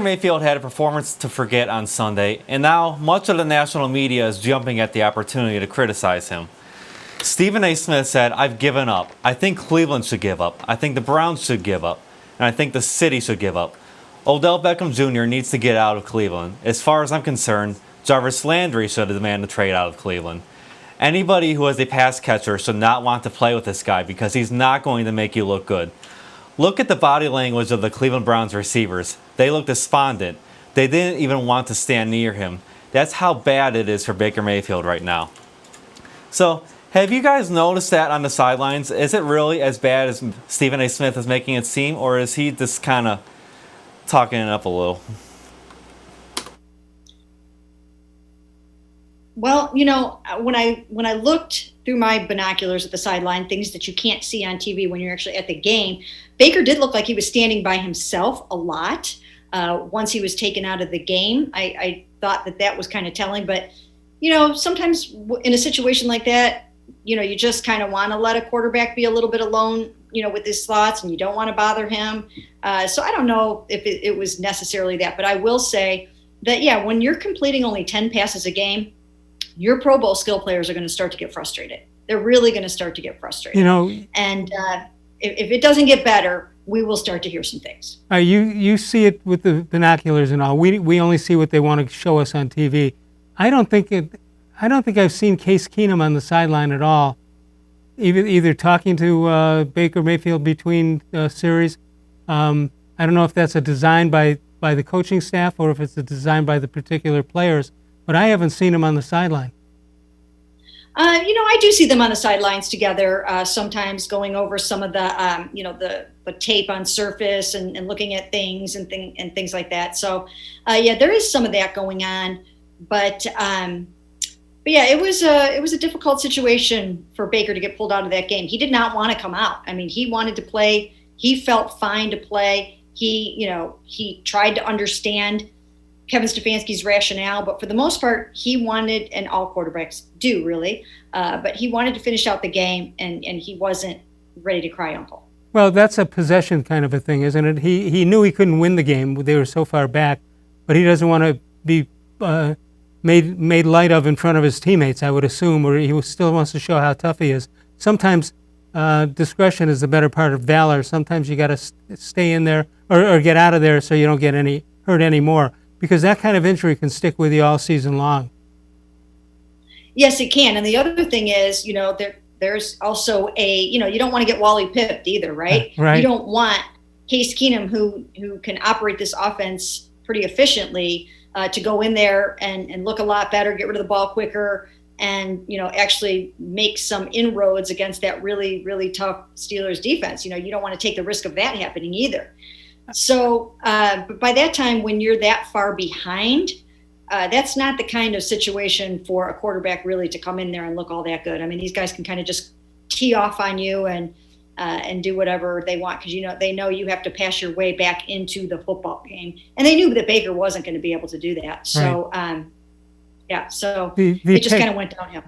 Mayfield had a performance to forget on Sunday, and now much of the national media is jumping at the opportunity to criticize him. Stephen A. Smith said, "I've given up. I think Cleveland should give up. I think the Browns should give up. And I think the city should give up. Odell Beckham Jr. needs to get out of Cleveland. As far as I'm concerned, Jarvis Landry should demand a trade out of Cleveland. Anybody who has a pass catcher should not want to play with this guy because he's not going to make you look good." Look at the body language of the Cleveland Browns receivers. They look despondent. They didn't even want to stand near him. That's how bad it is for Baker Mayfield right now. So, have you guys noticed that on the sidelines? Is it really as bad as Stephen A. Smith is making it seem, or is he just kind of talking it up a little? Well, when I looked through my binoculars at the sideline, things that you can't see on TV when you're actually at the game, Baker did look like he was standing by himself a lot. Once he was taken out of the game, I thought that was kind of telling. But, sometimes in a situation like that, you just kind of want to let a quarterback be a little bit alone, with his thoughts, and you don't want to bother him. So I don't know if it was necessarily that. But I will say that, yeah, when you're completing only 10 passes a game, your Pro Bowl skill players are going to start to get frustrated. They're really going to start to get frustrated. And if it doesn't get better, we will start to hear some things. You see it with the binoculars and all. We only see what they want to show us on TV. I don't think I've seen Case Keenum on the sideline at all, either talking to Baker Mayfield between series. I don't know if that's a design by the coaching staff or if it's a design by the particular players, but I haven't seen him on the sideline. I do see them on the sidelines together, sometimes going over some of the the tape on surface and looking at things and things like that. So, yeah, there is some of that going on, but yeah, it was a difficult situation for Baker to get pulled out of that game. He did not want to come out. I mean, he wanted to play. He felt fine to play. He tried to understand Kevin Stefanski's rationale, but for the most part, he wanted, and all quarterbacks do really, but he wanted to finish out the game, and he wasn't ready to cry uncle. Well, that's a possession kind of a thing, isn't it? He knew he couldn't win the game. They were so far back, but he doesn't want to be made light of in front of his teammates, I would assume, or he still wants to show how tough he is. Sometimes discretion is the better part of valor. Sometimes you got to stay in there or get out of there so you don't get hurt anymore. Because that kind of injury can stick with you all season long. Yes, it can. And the other thing is, there's also you don't want to get Wally pipped either, right? Right. You don't want Case Keenum, who can operate this offense pretty efficiently, to go in there and look a lot better, get rid of the ball quicker, and actually make some inroads against that really, really tough Steelers defense. You don't want to take the risk of that happening either. So, but by that time, when you're that far behind, that's not the kind of situation for a quarterback really to come in there and look all that good. I mean, these guys can kind of just tee off on you and do whatever they want because they know you have to pass your way back into the football game, and they knew that Baker wasn't going to be able to do that. So, right. Yeah, so it just kind of went downhill.